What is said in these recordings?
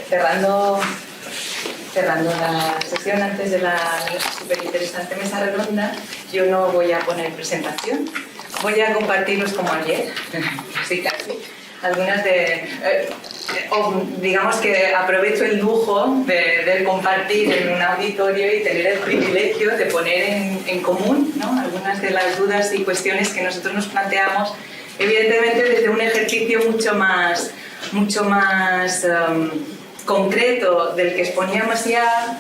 cerrando la sesión antes de la súper interesante mesa redonda, yo no voy a poner presentación, voy a compartirlos como ayer, sí, casi, algunas digamos que aprovecho el lujo de compartir en un auditorio y tener el privilegio de poner en común, ¿no?, algunas de las dudas y cuestiones que nosotros nos planteamos, evidentemente desde un ejercicio mucho más concreto del que exponíamos ya,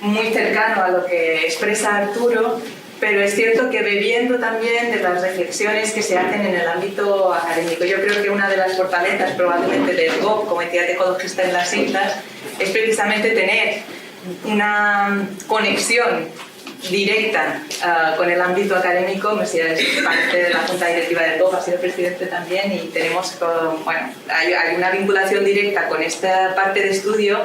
muy cercano a lo que expresa Arturo, pero es cierto que bebiendo también de las reflexiones que se hacen en el ámbito académico. Yo creo que una de las fortalezas probablemente del GOB como entidad ecologista en las islas es precisamente tener una conexión directa con el ámbito académico. Mesía es parte de la Junta Directiva del GOB, ha sido presidente también, y tenemos, hay una vinculación directa con esta parte de estudio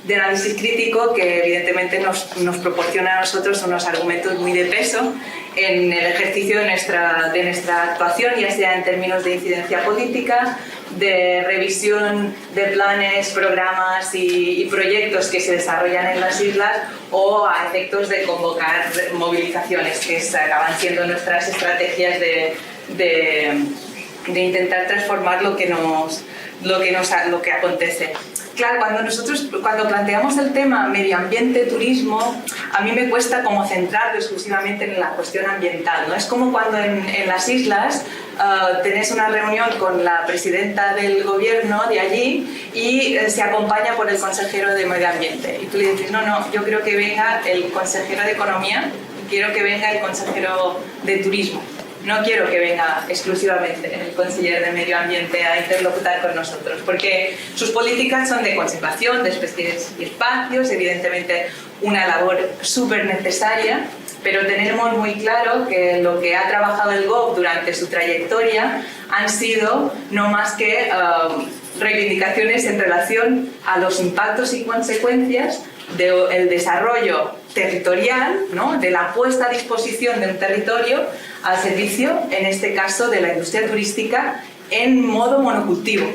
de análisis crítico que evidentemente nos proporciona a nosotros unos argumentos muy de peso en el ejercicio de nuestra actuación, ya sea en términos de incidencia política, de revisión de planes, programas y proyectos que se desarrollan en las islas, o a efectos de convocar movilizaciones, que acaban siendo nuestras estrategias de intentar transformar lo que acontece. Claro, cuando planteamos el tema medio ambiente, turismo, a mí me cuesta como centrarlo exclusivamente en la cuestión ambiental, ¿no? Es como cuando en las islas tenés una reunión con la presidenta del gobierno de allí y se acompaña por el consejero de medio ambiente. Y tú le dices, no, yo quiero que venga el consejero de economía, quiero que venga el consejero de turismo. No quiero que venga exclusivamente el consejero de Medio Ambiente a interlocutar con nosotros, porque sus políticas son de conservación de especies y espacios, evidentemente una labor súper necesaria, pero tenemos muy claro que lo que ha trabajado el GOB durante su trayectoria han sido no más que reivindicaciones en relación a los impactos y consecuencias del desarrollo territorial, ¿no?, de la puesta a disposición de un territorio al servicio, en este caso, de la industria turística en modo monocultivo,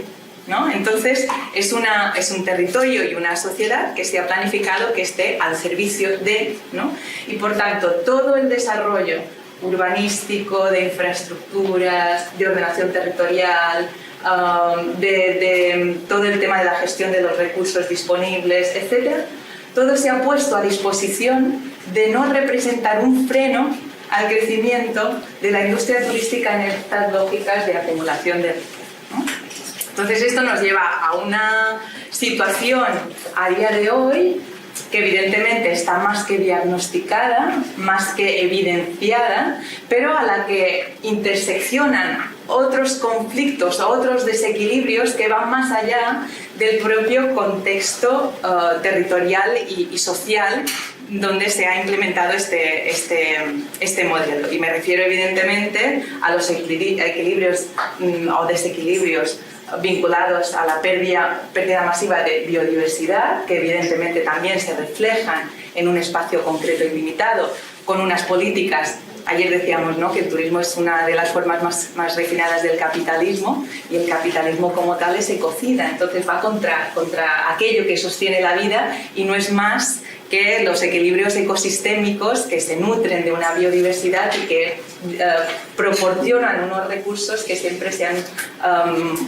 ¿no? Entonces, es un territorio y una sociedad que se ha planificado que esté al servicio de, ¿no? Y por tanto, todo el desarrollo urbanístico, de infraestructuras, de ordenación territorial, de todo el tema de la gestión de los recursos disponibles, etc., todo se ha puesto a disposición de no representar un freno al crecimiento de la industria turística en estas lógicas de acumulación de riqueza, ¿no? Entonces esto nos lleva a una situación a día de hoy que evidentemente está más que diagnosticada, más que evidenciada, pero a la que interseccionan otros conflictos o otros desequilibrios que van más allá del propio contexto territorial y social donde se ha implementado este modelo. Y me refiero evidentemente a los equilibrios o desequilibrios vinculados a la pérdida masiva de biodiversidad, que evidentemente también se reflejan en un espacio concreto y limitado, con unas políticas. Ayer decíamos, ¿no?, que el turismo es una de las formas más refinadas del capitalismo, y el capitalismo como tal es ecocida, entonces va contra aquello que sostiene la vida, y no es más que los equilibrios ecosistémicos que se nutren de una biodiversidad y que proporcionan unos recursos que siempre se han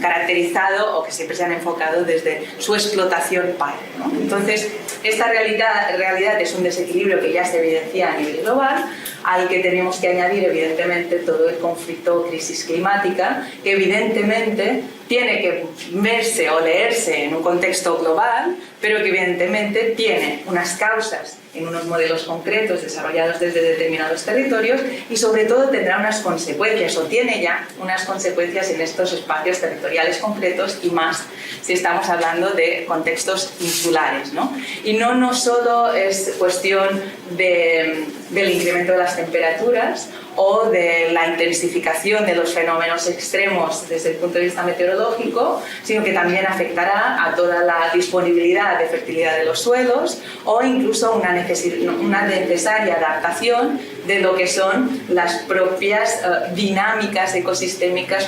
caracterizado o que siempre se han enfocado desde su explotación para, ¿no? Entonces, esta realidad es un desequilibrio que ya se evidencia a nivel global, al que tenemos que añadir evidentemente todo el conflicto crisis climática, que evidentemente tiene que verse o leerse en un contexto global, pero que evidentemente tiene unas causas en unos modelos concretos desarrollados desde determinados territorios, y sobre todo tendrá unas consecuencias, o tiene ya unas consecuencias en estos espacios territoriales concretos, y más si estamos hablando de contextos insulares, ¿no? Y no solo es cuestión del incremento de las temperaturas o de la intensificación de los fenómenos extremos desde el punto de vista meteorológico, sino que también afectará a toda la disponibilidad de fertilidad de los suelos, o incluso una necesaria adaptación de lo que son las propias dinámicas ecosistémicas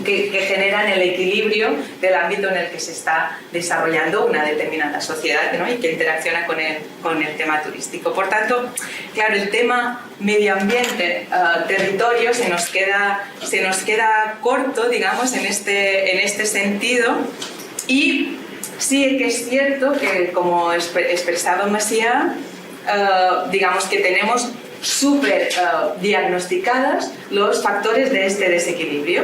que generan el equilibrio del ámbito en el que se está desarrollando una determinada sociedad, ¿no? Y que interacciona con el tema turístico. Por tanto, claro, el tema medio ambiente, territorio, se nos queda corto, digamos, en este sentido. Y sí que es cierto que, como expresaba Macià, digamos que tenemos súper diagnosticadas los factores de este desequilibrio.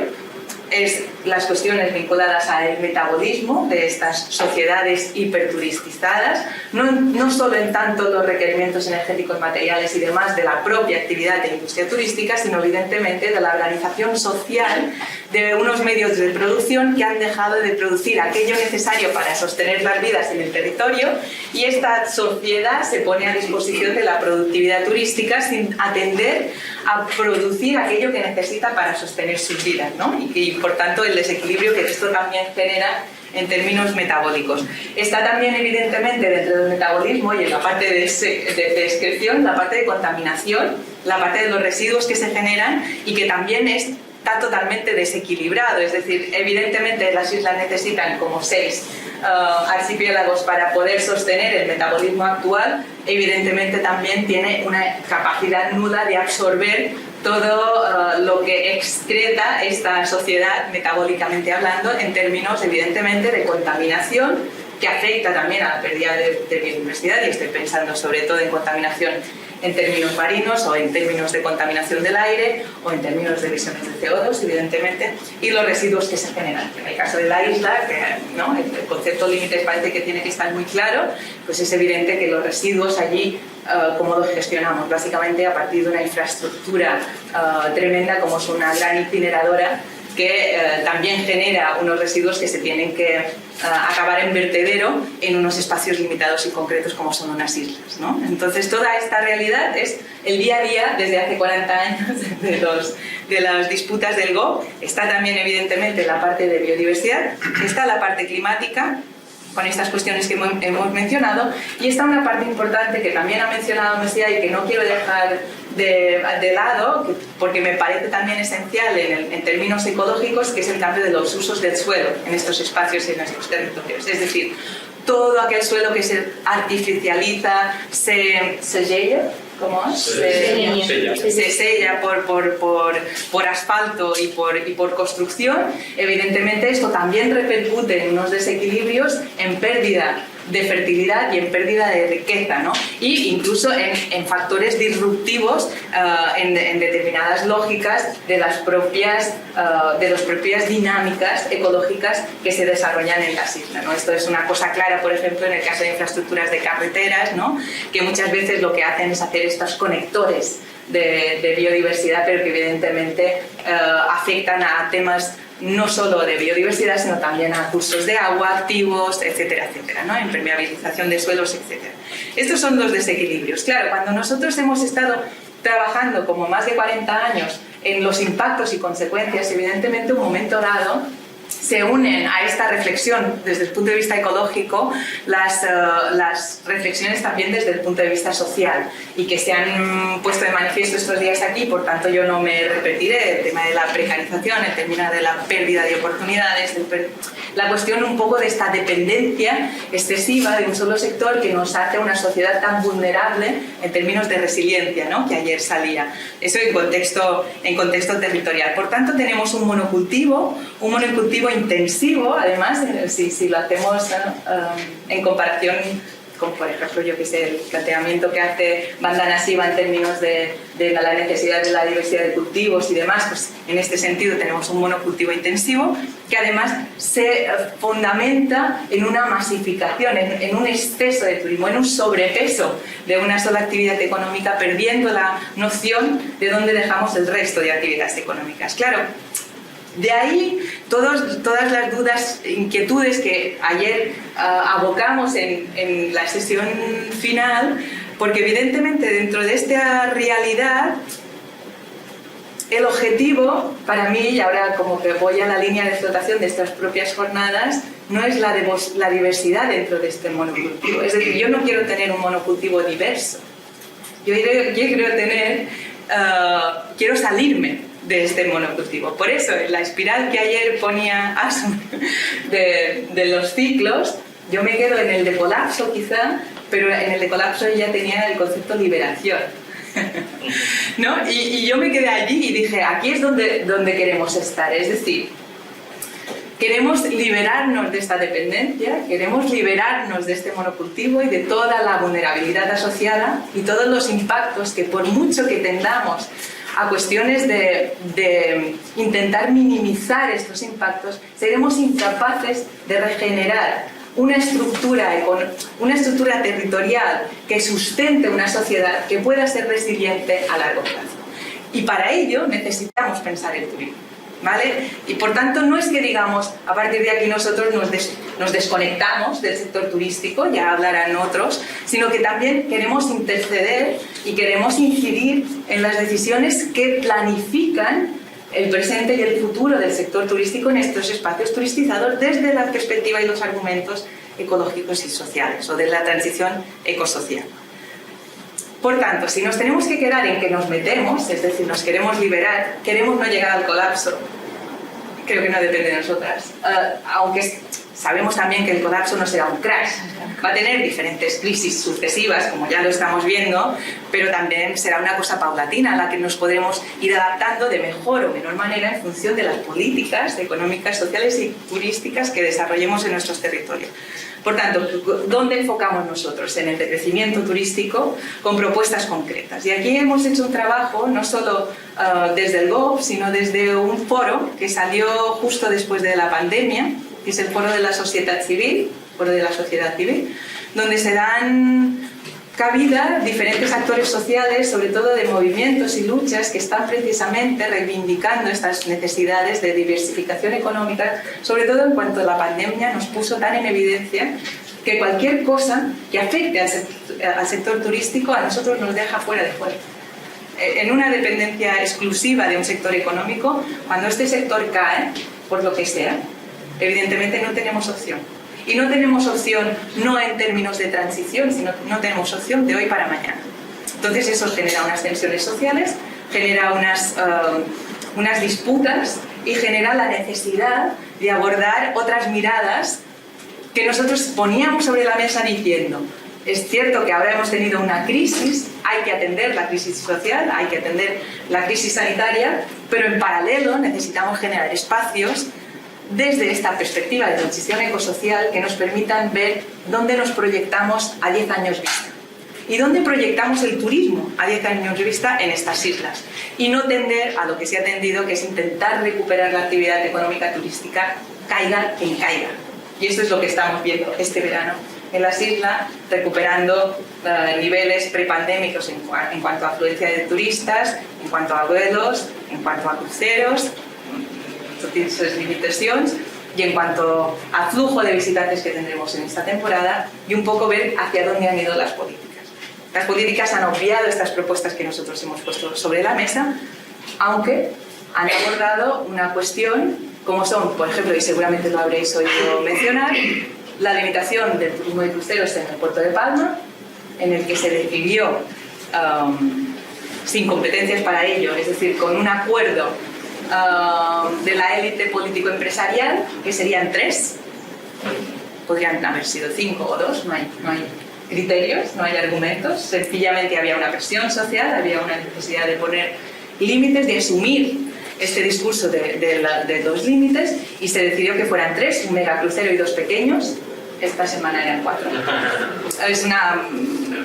Es las cuestiones vinculadas al metabolismo de estas sociedades hiperturistizadas, no solo en tanto los requerimientos energéticos, materiales y demás de la propia actividad de la industria turística, sino evidentemente de la organización social de unos medios de producción que han dejado de producir aquello necesario para sostener las vidas en el territorio, y esta sociedad se pone a disposición de la productividad turística sin atender a producir aquello que necesita para sostener sus vidas, ¿no? Y por tanto el desequilibrio que esto también genera en términos metabólicos. Está también evidentemente dentro del metabolismo y en la parte de excreción, la parte de contaminación, la parte de los residuos que se generan y que también está totalmente desequilibrado. Es decir, evidentemente las islas necesitan como 6 archipiélagos para poder sostener el metabolismo actual. Evidentemente también tiene una capacidad nula de absorber todo lo que excreta esta sociedad metabólicamente hablando, en términos evidentemente de contaminación, que afecta también a la pérdida de biodiversidad, y estoy pensando sobre todo en contaminación en términos marinos o en términos de contaminación del aire o en términos de emisiones de CO2, evidentemente, y los residuos que se generan. En el caso de la isla, que, ¿no?, el concepto límites parece que tiene que estar muy claro, pues es evidente que los residuos allí, ¿cómo los gestionamos? Básicamente a partir de una infraestructura tremenda como es una gran incineradora, que también genera unos residuos que se tienen que acabar en vertedero en unos espacios limitados y concretos como son unas islas, ¿no? Entonces toda esta realidad es el día a día desde hace 40 años de las disputas del GOP. Está también evidentemente la parte de biodiversidad, está la parte climática con estas cuestiones que hemos mencionado, y está una parte importante que también ha mencionado Macià y que no quiero dejar de lado, porque me parece también esencial en términos ecológicos, que es el cambio de los usos del suelo en estos espacios y en estos territorios. Es decir, todo aquel suelo que se artificializa, se sella, ¿cómo es? Se sella por asfalto y por construcción. Evidentemente esto también repercute en unos desequilibrios, en pérdida de fertilidad y en pérdida de riqueza, ¿no? Y incluso en factores disruptivos en determinadas lógicas de las propias dinámicas ecológicas que se desarrollan en las islas, ¿no? Esto es una cosa clara, por ejemplo, en el caso de infraestructuras de carreteras, ¿no?, que muchas veces lo que hacen es hacer estos conectores de biodiversidad, pero que evidentemente afectan a temas no solo de biodiversidad, sino también a cursos de agua, activos, etcétera, etcétera, ¿no?, impermeabilización de suelos, etcétera. Estos son los desequilibrios. Claro, cuando nosotros hemos estado trabajando como más de 40 años en los impactos y consecuencias, evidentemente un momento dado se unen a esta reflexión desde el punto de vista ecológico las reflexiones también desde el punto de vista social, y que se han puesto de manifiesto estos días aquí. Por tanto yo no me repetiré el tema de la precarización, el tema de la pérdida de oportunidades, la cuestión un poco de esta dependencia excesiva de un solo sector que nos hace una sociedad tan vulnerable en términos de resiliencia, ¿no?, que ayer salía. Eso en contexto territorial. Por tanto tenemos un monocultivo intensivo, además, si lo hacemos en comparación con, por ejemplo, yo que sé, el planteamiento que hace Vandana Shiva en términos de la necesidad de la diversidad de cultivos y demás, pues en este sentido tenemos un monocultivo intensivo que además se fundamenta en una masificación, en un exceso de turismo, en un sobrepeso de una sola actividad económica, perdiendo la noción de dónde dejamos el resto de actividades económicas. Claro, de ahí todas las dudas, inquietudes que ayer abocamos en la sesión final, porque evidentemente dentro de esta realidad el objetivo para mí, y ahora como que voy a la línea de explotación de estas propias jornadas, no es la diversidad dentro de este monocultivo. Es decir, yo no quiero tener un monocultivo diverso, Yo quiero salirme de este monocultivo. Por eso, en la espiral que ayer ponía Asun de los ciclos, yo me quedo en el de colapso quizá, pero en el de colapso ya tenía el concepto liberación. ¿No? Y yo me quedé allí y dije, aquí es donde queremos estar, es decir, queremos liberarnos de esta dependencia, queremos liberarnos de este monocultivo y de toda la vulnerabilidad asociada y todos los impactos que, por mucho que tendamos a cuestiones de intentar minimizar estos impactos, seremos incapaces de regenerar una estructura territorial que sustente una sociedad que pueda ser resiliente a largo plazo. Y para ello necesitamos pensar el turismo, ¿vale? Y por tanto no es que digamos, a partir de aquí nosotros nos desconectamos del sector turístico, ya hablarán otros, sino que también queremos interceder y queremos incidir en las decisiones que planifican el presente y el futuro del sector turístico en estos espacios turistizados desde la perspectiva y los argumentos ecológicos y sociales o de la transición ecosocial. Por tanto, si nos tenemos que quedar en que nos metemos, es decir, nos queremos liberar, queremos no llegar al colapso, creo que no depende de nosotras, aunque sabemos también que el colapso no será un crash, va a tener diferentes crisis sucesivas, como ya lo estamos viendo, pero también será una cosa paulatina a la que nos podremos ir adaptando de mejor o menor manera en función de las políticas económicas, sociales y turísticas que desarrollemos en nuestros territorios. Por tanto, ¿dónde enfocamos nosotros? En el crecimiento turístico con propuestas concretas. Y aquí hemos hecho un trabajo no solo desde el GOV, sino desde un foro que salió justo después de la pandemia, que es el foro de la sociedad civil, donde se dan cabida diferentes actores sociales, sobre todo de movimientos y luchas que están precisamente reivindicando estas necesidades de diversificación económica, sobre todo en cuanto la pandemia nos puso tan en evidencia que cualquier cosa que afecte al sector turístico a nosotros nos deja fuera de juego. En una dependencia exclusiva de un sector económico, cuando este sector cae, por lo que sea, evidentemente no tenemos opción. Y no tenemos opción no en términos de transición, sino no tenemos opción de hoy para mañana. Entonces eso genera unas tensiones sociales, genera unas disputas y genera la necesidad de abordar otras miradas que nosotros poníamos sobre la mesa diciendo, es cierto que ahora hemos tenido una crisis, hay que atender la crisis social, hay que atender la crisis sanitaria, pero en paralelo necesitamos generar espacios desde esta perspectiva de transición ecosocial que nos permitan ver dónde nos proyectamos a 10 años vista y dónde proyectamos el turismo a 10 años vista en estas islas y no tender a lo que se ha tendido, que es intentar recuperar la actividad económica turística, caiga quien caiga. Y esto es lo que estamos viendo este verano en las islas, recuperando niveles prepandémicos en cuanto a afluencia de turistas, en cuanto a vuelos, en cuanto a cruceros, sus limitaciones, y en cuanto al flujo de visitantes que tendremos en esta temporada y un poco ver hacia dónde han ido las políticas. Las políticas han obviado estas propuestas que nosotros hemos puesto sobre la mesa, aunque han abordado una cuestión como son, por ejemplo, y seguramente lo habréis oído mencionar, la limitación del turismo de cruceros en el puerto de Palma, en el que se decidió sin competencias para ello, es decir, con un acuerdo de la élite político-empresarial, que serían 3, podrían haber sido 5 o 2, no hay criterios, no hay argumentos, sencillamente había una presión social, había una necesidad de poner límites, de asumir este discurso de 2 límites, y se decidió que fueran 3, un megacrucero y 2 pequeños. Esta semana eran 4.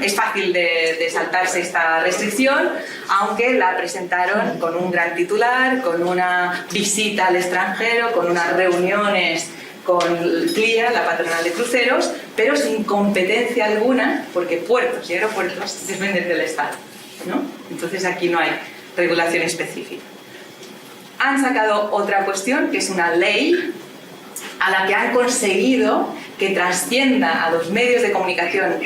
Es fácil de saltarse esta restricción, aunque la presentaron con un gran titular, con una visita al extranjero, con unas reuniones con CLIA, la patronal de cruceros, pero sin competencia alguna, porque puertos y aeropuertos dependen del Estado, ¿no? Entonces aquí no hay regulación específica. Han sacado otra cuestión, que es una ley a la que han conseguido que trascienda a los medios de comunicación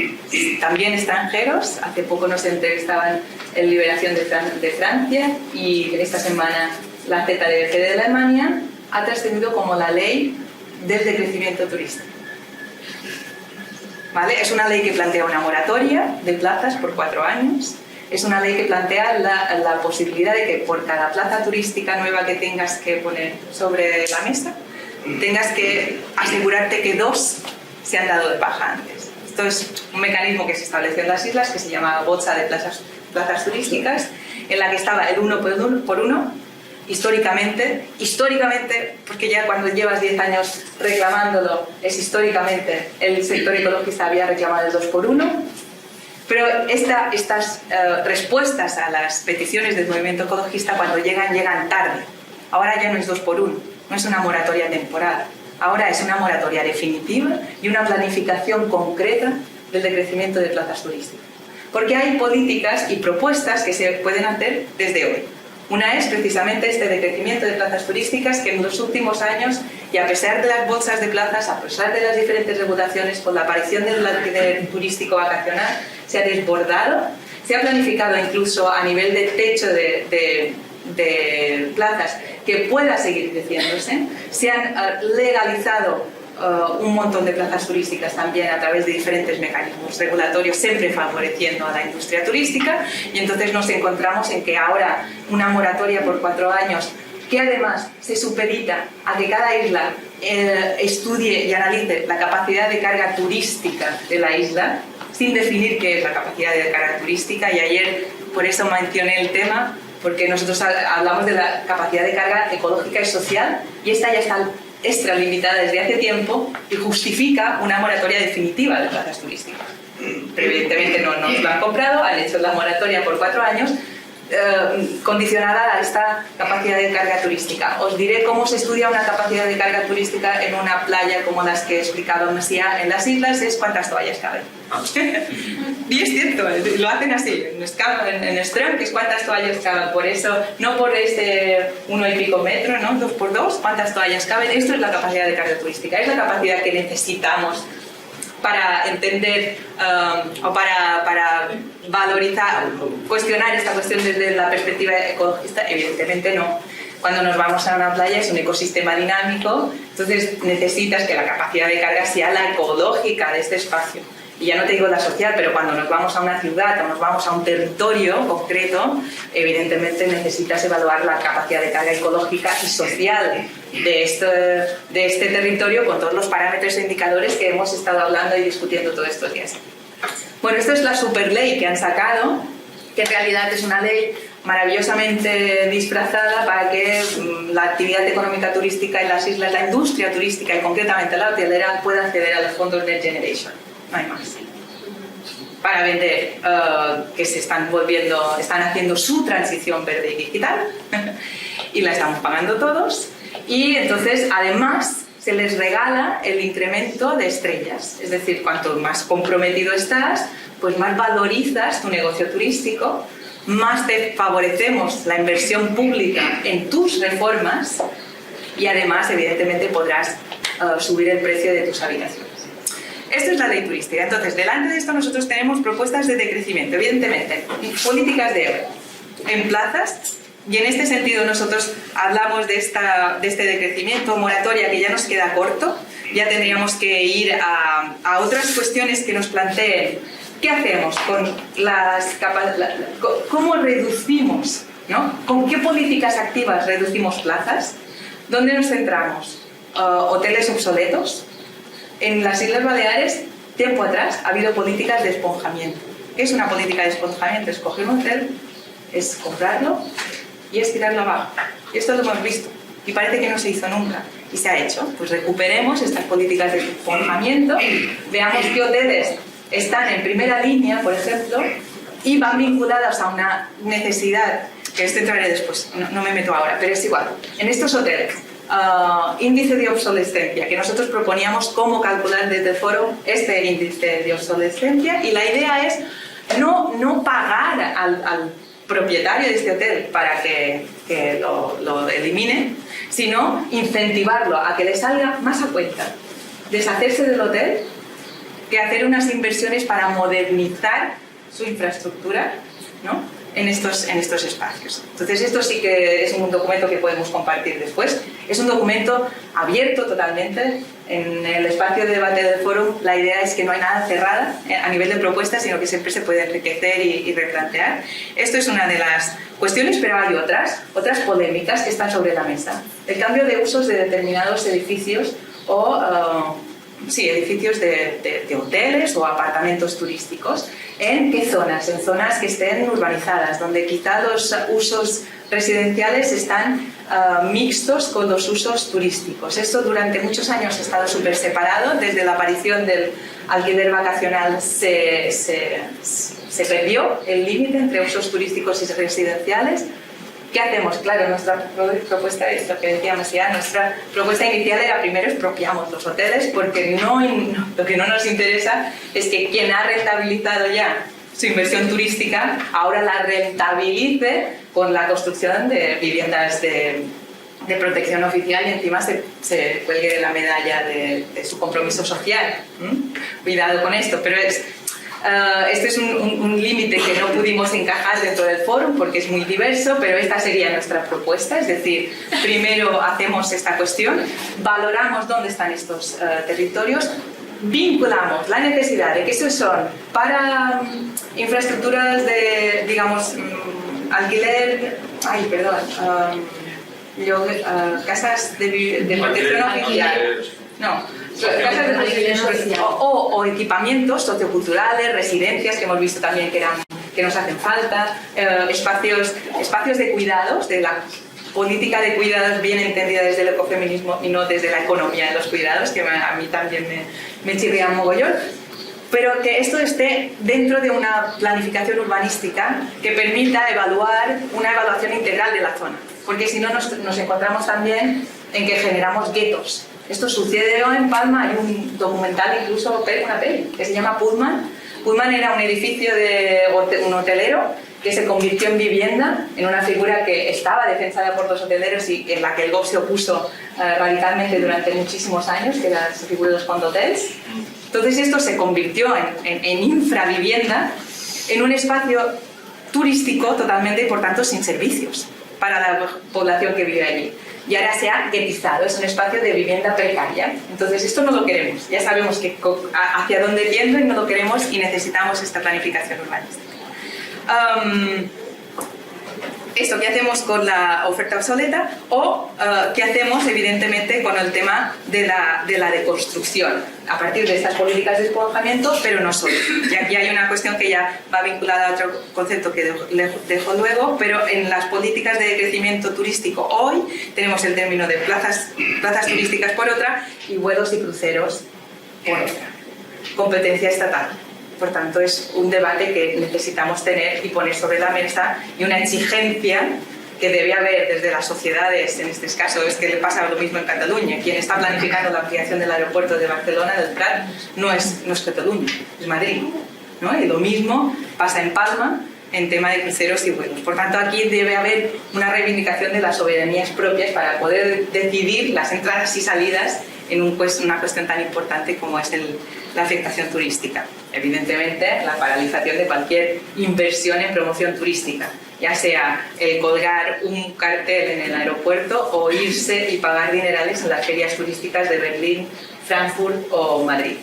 también extranjeros. Hace poco nos entrevistaban en Liberación de Francia, y esta semana la ZDF de Alemania ha trascendido como la ley del decrecimiento turístico. ¿Vale? Es una ley que plantea una moratoria de plazas por 4 años, Es una ley que plantea la posibilidad de que por cada plaza turística nueva que tengas que poner sobre la mesa, tengas que asegurarte que 2 se han dado de baja antes. Esto es un mecanismo que se estableció en las islas, que se llama bolsa de plazas turísticas, en la que estaba el 1 por 1, históricamente, porque ya cuando llevas 10 años reclamándolo, es históricamente, el sector ecologista había reclamado el 2 por 1, pero estas respuestas a las peticiones del movimiento ecologista, cuando llegan tarde. Ahora ya no es 2 por 1, no es una moratoria temporal, ahora es una moratoria definitiva y una planificación concreta del decrecimiento de plazas turísticas. Porque hay políticas y propuestas que se pueden hacer desde hoy. Una es precisamente este decrecimiento de plazas turísticas que en los últimos años, y a pesar de las bolsas de plazas, a pesar de las diferentes regulaciones, con la aparición del alquiler turístico vacacional, se ha desbordado, se ha planificado incluso a nivel de techo de plazas que pueda seguir creciéndose, se han legalizado un montón de plazas turísticas también a través de diferentes mecanismos regulatorios, siempre favoreciendo a la industria turística, y entonces nos encontramos en que ahora una moratoria por 4 años, que además se supedita a que cada isla estudie y analice la capacidad de carga turística de la isla, sin definir qué es la capacidad de carga turística, y ayer por eso mencioné el tema, porque nosotros hablamos de la capacidad de carga ecológica y social, y esta ya está extralimitada desde hace tiempo y justifica una moratoria definitiva de plazas turísticas. Pero evidentemente no nos lo han comprado, han hecho la moratoria por 4 años, condicionada a esta capacidad de carga turística. Os diré cómo se estudia una capacidad de carga turística en una playa como las que he explicado en las islas, es cuántas toallas caben. Y es cierto, lo hacen así, en Ström, que es cuántas toallas caben, por eso, no por 1 y pico metros, ¿no? 2 por 2, cuántas toallas caben. Esto es la capacidad de carga turística, es la capacidad que necesitamos para entender o para valorizar, cuestionar esta cuestión desde la perspectiva ecologista. Evidentemente no. Cuando nos vamos a una playa es un ecosistema dinámico, entonces necesitas que la capacidad de carga sea la ecológica de este espacio. Y ya no te digo la social, pero cuando nos vamos a una ciudad o nos vamos a un territorio concreto, evidentemente necesitas evaluar la capacidad de carga ecológica y social de este territorio con todos los parámetros e indicadores que hemos estado hablando y discutiendo todos estos días. Bueno, esto es la superley que han sacado, que en realidad es una ley maravillosamente disfrazada para que la actividad económica turística en las islas, la industria turística y concretamente la hotelera pueda acceder a los fondos Next Generation. No hay más. Para vender, que están haciendo su transición verde y digital y la estamos pagando todos, y entonces además se les regala el incremento de estrellas, es decir, cuanto más comprometido estás, pues más valorizas tu negocio turístico, más te favorecemos la inversión pública en tus reformas, y además evidentemente podrás subir el precio de tus habitaciones. Esto es la ley turística. Entonces, delante de esto nosotros tenemos propuestas de decrecimiento, evidentemente, políticas en plazas, y en este sentido nosotros hablamos de este decrecimiento, moratoria, que ya nos queda corto, ya tendríamos que ir a otras cuestiones que nos planteen. ¿Qué hacemos con cómo reducimos, ¿no? ¿Con qué políticas activas reducimos plazas? ¿Dónde nos centramos? ¿Hoteles obsoletos? En las Islas Baleares, tiempo atrás, ha habido políticas de esponjamiento. ¿Qué es una política de esponjamiento? Es coger un hotel, es comprarlo y es tirarlo abajo. Y esto lo hemos visto y parece que no se hizo nunca y se ha hecho. Pues recuperemos estas políticas de esponjamiento, veamos qué hoteles están en primera línea, por ejemplo, y van vinculadas a una necesidad, que esto entraré después, no me meto ahora, pero es igual. En estos hoteles, índice de obsolescencia, que nosotros proponíamos cómo calcular desde el foro este índice de obsolescencia, y la idea es no pagar al propietario de este hotel para que lo elimine, sino incentivarlo a que le salga más a cuenta deshacerse del hotel que hacer unas inversiones para modernizar su infraestructura, ¿no? en estos espacios. Entonces esto sí que es un documento que podemos compartir después. Es un documento abierto totalmente. En el espacio de debate del foro la idea es que no hay nada cerrada a nivel de propuestas, sino que siempre se puede enriquecer y replantear. Esto es una de las cuestiones, pero hay otras polémicas que están sobre la mesa. El cambio de usos de determinados edificios o edificios de hoteles o apartamentos turísticos. ¿En qué zonas? En zonas que estén urbanizadas, donde quizá los usos residenciales están mixtos con los usos turísticos. Esto durante muchos años ha estado súper separado. Desde la aparición del alquiler vacacional se perdió el límite entre usos turísticos y residenciales. ¿Qué hacemos? Claro, nuestra propuesta, es lo que decíamos ya, nuestra propuesta inicial era primero expropiamos los hoteles, porque lo que no nos interesa es que quien ha rentabilizado ya su inversión turística ahora la rentabilice con la construcción de viviendas de protección oficial y encima se cuelgue la medalla de su compromiso social. Cuidado con esto, pero este es un límite que no pudimos encajar dentro del foro porque es muy diverso, pero esta sería nuestra propuesta, es decir, primero hacemos esta cuestión, valoramos dónde están estos territorios, vinculamos la necesidad de que estos son para infraestructuras de, digamos, alquiler, casas de protección oficial, casas de protección oficial o equipamientos socioculturales, residencias que hemos visto también que nos hacen falta, espacios de cuidados, de la política de cuidados bien entendida desde el ecofeminismo y no desde la economía de los cuidados, que a mí también me chirría un mogollón, pero que esto esté dentro de una planificación urbanística que permita evaluar una evaluación integral de la zona, porque si no nos encontramos también en que generamos guetos. Esto sucedió en Palma, hay un documental, incluso una peli, que se llama Pullman. Pullman era un edificio de un hotelero que se convirtió en vivienda, en una figura que estaba defensada por los hoteleros y en la que el GOV se opuso radicalmente durante muchísimos años, que era la figura de los condohotels. Entonces esto se convirtió en infravivienda, en un espacio turístico totalmente y por tanto sin servicios para la población que vive allí. Y ahora se ha ghetizado, es un espacio de vivienda precaria. Entonces esto no lo queremos, ya sabemos hacia dónde tiende y no lo queremos y necesitamos esta planificación urbanística. Esto, ¿qué hacemos con la oferta obsoleta? O ¿qué hacemos, evidentemente, con el tema de la deconstrucción? A partir de estas políticas de despojamiento, pero no solo. Y aquí hay una cuestión que ya va vinculada a otro concepto que dejo luego, pero en las políticas de crecimiento turístico hoy tenemos el término de plazas turísticas por otra y vuelos y cruceros por otra. Competencia estatal. Por tanto, es un debate que necesitamos tener y poner sobre la mesa y una exigencia que debe haber desde las sociedades. En este caso es que le pasa lo mismo en Cataluña. Quien está planificando la ampliación del aeropuerto de Barcelona, del Prat, no es Cataluña, es Madrid, ¿no? Y lo mismo pasa en Palma en tema de cruceros y vuelos. Por tanto, aquí debe haber una reivindicación de las soberanías propias para poder decidir las entradas y salidas en una cuestión tan importante como es la afectación turística. Evidentemente, la paralización de cualquier inversión en promoción turística, ya sea el colgar un cartel en el aeropuerto o irse y pagar dinerales en las ferias turísticas de Berlín, Frankfurt o Madrid,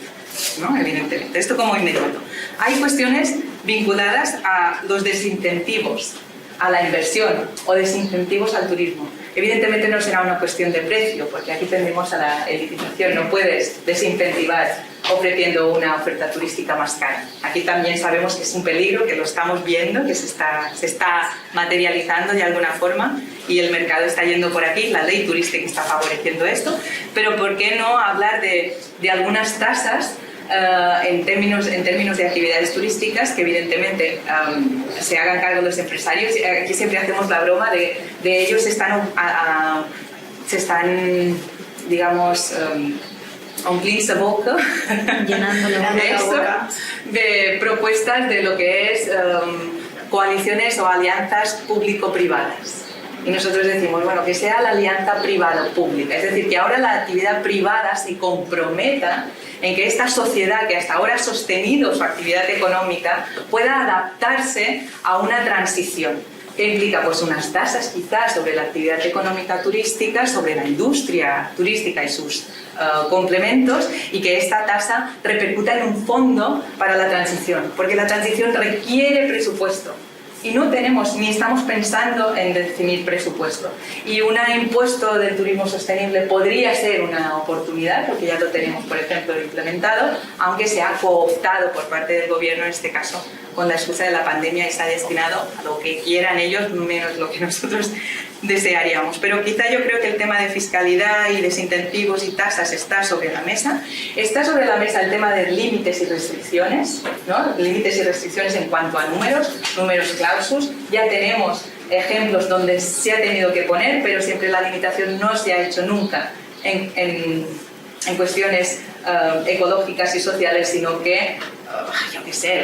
¿no? Evidentemente, esto como inmediato. Hay cuestiones vinculadas a los desincentivos a la inversión o desincentivos al turismo. Evidentemente no será una cuestión de precio, porque aquí tendemos a la elitización. No puedes desincentivar ofreciendo una oferta turística más cara. Aquí también sabemos que es un peligro, que lo estamos viendo, que se está materializando de alguna forma y el mercado está yendo por aquí, la ley turística está favoreciendo esto, pero ¿por qué no hablar de algunas tasas en términos de actividades turísticas que evidentemente se hagan cargo los empresarios? Aquí siempre hacemos la broma de ellos se están digamos omplint la boca de propuestas de lo que es coaliciones o alianzas público-privadas. Y nosotros decimos, bueno, que sea la alianza privado-pública, es decir, que ahora la actividad privada se comprometa en que esta sociedad que hasta ahora ha sostenido su actividad económica pueda adaptarse a una transición. ¿Qué implica? Pues unas tasas quizás sobre la actividad económica turística, sobre la industria turística y sus complementos, y que esta tasa repercuta en un fondo para la transición, porque la transición requiere presupuesto. Y no tenemos, ni estamos pensando en definir presupuesto. Y un impuesto del turismo sostenible podría ser una oportunidad, porque ya lo tenemos, por ejemplo, implementado, aunque se ha cooptado por parte del gobierno, en este caso, con la excusa de la pandemia, y está destinado a lo que quieran ellos, menos lo que nosotros desearíamos. Pero quizá yo creo que el tema de fiscalidad y desincentivos y tasas está sobre la mesa. Está sobre la mesa el tema de límites y restricciones, ¿no? Límites y restricciones en cuanto a números clausus. Ya tenemos ejemplos donde se ha tenido que poner, pero siempre la limitación no se ha hecho nunca en cuestiones ecológicas y sociales, sino que yo qué sé,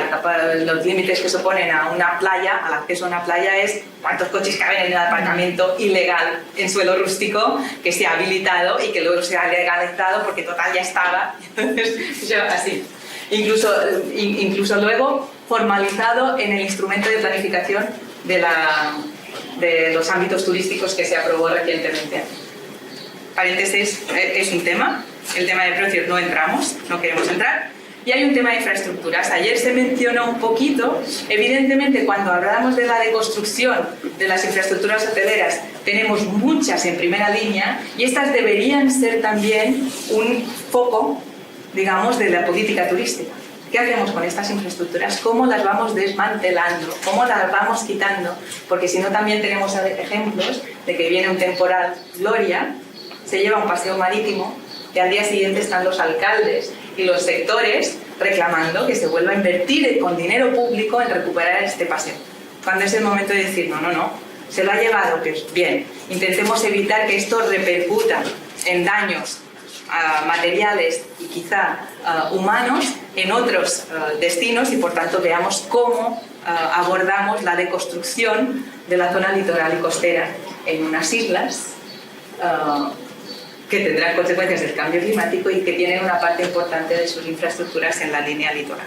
los límites que se ponen a una playa, al acceso a una playa, es cuántos coches caben en el aparcamiento ilegal en suelo rústico que se ha habilitado y que luego se ha legalizado porque total ya estaba. Entonces, así. Incluso luego formalizado en el instrumento de planificación de los ámbitos turísticos que se aprobó recientemente. Paréntesis, es un tema. El tema de precios no entramos, no queremos entrar. Y hay un tema de infraestructuras. Ayer se mencionó un poquito. Evidentemente, cuando hablamos de la deconstrucción de las infraestructuras hoteleras, tenemos muchas en primera línea, y estas deberían ser también un foco, digamos, de la política turística. ¿Qué hacemos con estas infraestructuras? ¿Cómo las vamos desmantelando? ¿Cómo las vamos quitando? Porque si no, también tenemos ejemplos de que viene un temporal Gloria, se lleva un paseo marítimo, y al día siguiente están los alcaldes y los sectores reclamando que se vuelva a invertir con dinero público en recuperar este paseo. Cuando es el momento de decir, no, se lo ha llevado, pues bien, intentemos evitar que esto repercuta en daños materiales y quizá humanos en otros destinos, y por tanto veamos cómo abordamos la deconstrucción de la zona litoral y costera en unas islas que tendrán consecuencias del cambio climático y que tienen una parte importante de sus infraestructuras en la línea litoral.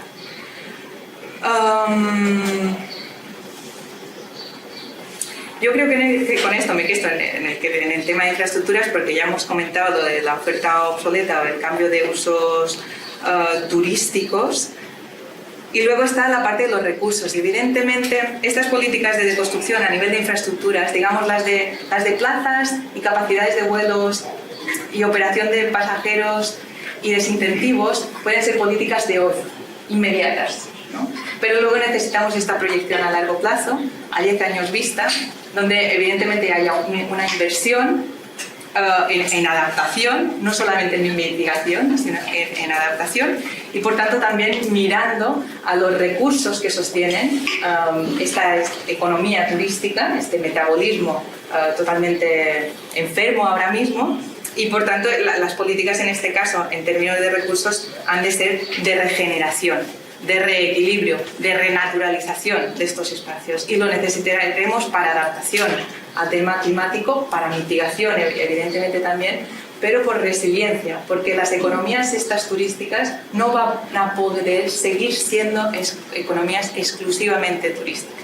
Yo creo que con esto me quedo en el tema de infraestructuras, porque ya hemos comentado lo de la oferta obsoleta o el cambio de usos turísticos. Y luego está la parte de los recursos. Evidentemente, estas políticas de deconstrucción a nivel de infraestructuras, digamos las de plazas y capacidades de vuelos y operación de pasajeros y desincentivos, pueden ser políticas de hoy, inmediatas, ¿no? Pero luego necesitamos esta proyección a largo plazo, a 10 años vista, donde evidentemente haya una inversión en adaptación, no solamente en investigación, sino en adaptación, y por tanto también mirando a los recursos que sostienen esta economía turística, este metabolismo totalmente enfermo ahora mismo. Y por tanto las políticas en este caso, en términos de recursos, han de ser de regeneración, de reequilibrio, de renaturalización de estos espacios, y lo necesitaremos para adaptación al tema climático, para mitigación evidentemente también, pero por resiliencia, porque las economías estas turísticas no van a poder seguir siendo economías exclusivamente turísticas.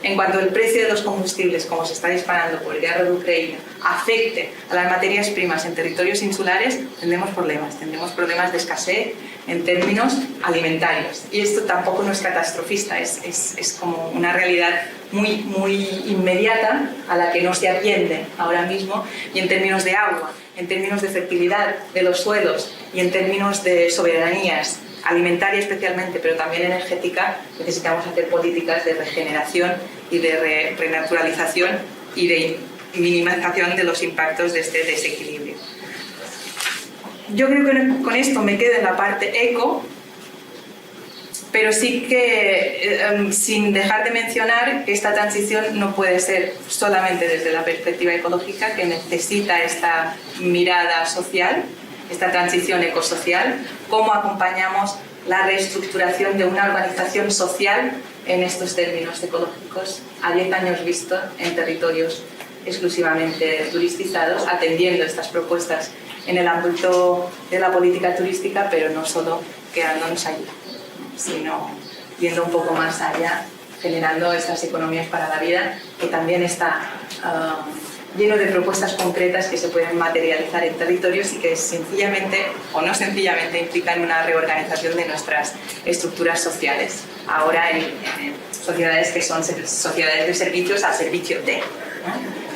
En cuanto el precio de los combustibles, como se está disparando por el guerra de Ucrania, afecte a las materias primas en territorios insulares, tendremos problemas de escasez en términos alimentarios. Y esto tampoco no es catastrofista, es como una realidad muy, muy inmediata a la que no se atiende ahora mismo, y en términos de agua, en términos de fertilidad de los suelos y en términos de soberanías alimentaria especialmente, pero también energética, necesitamos hacer políticas de regeneración y de renaturalización y de minimización de los impactos de este desequilibrio. Yo creo que con esto me quedo en la parte eco, pero sí que sin dejar de mencionar que esta transición no puede ser solamente desde la perspectiva ecológica, que necesita esta mirada social, esta transición ecosocial, cómo acompañamos la reestructuración de una organización social en estos términos ecológicos a 10 años vista en territorios exclusivamente turistizados, atendiendo estas propuestas en el ámbito de la política turística, pero no solo quedándonos allí, sino yendo un poco más allá, generando estas economías para la vida, que también está lleno de propuestas concretas que se pueden materializar en territorios y que sencillamente o no sencillamente implican una reorganización de nuestras estructuras sociales, ahora en sociedades que son sociedades de servicios al servicio de, ¿no?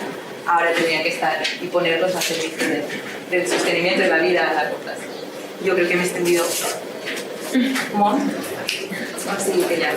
Ahora tendrían que estar y ponerlos al servicio del sostenimiento de la vida a largo plazo. Yo creo que me he extendido un montón, así que ya.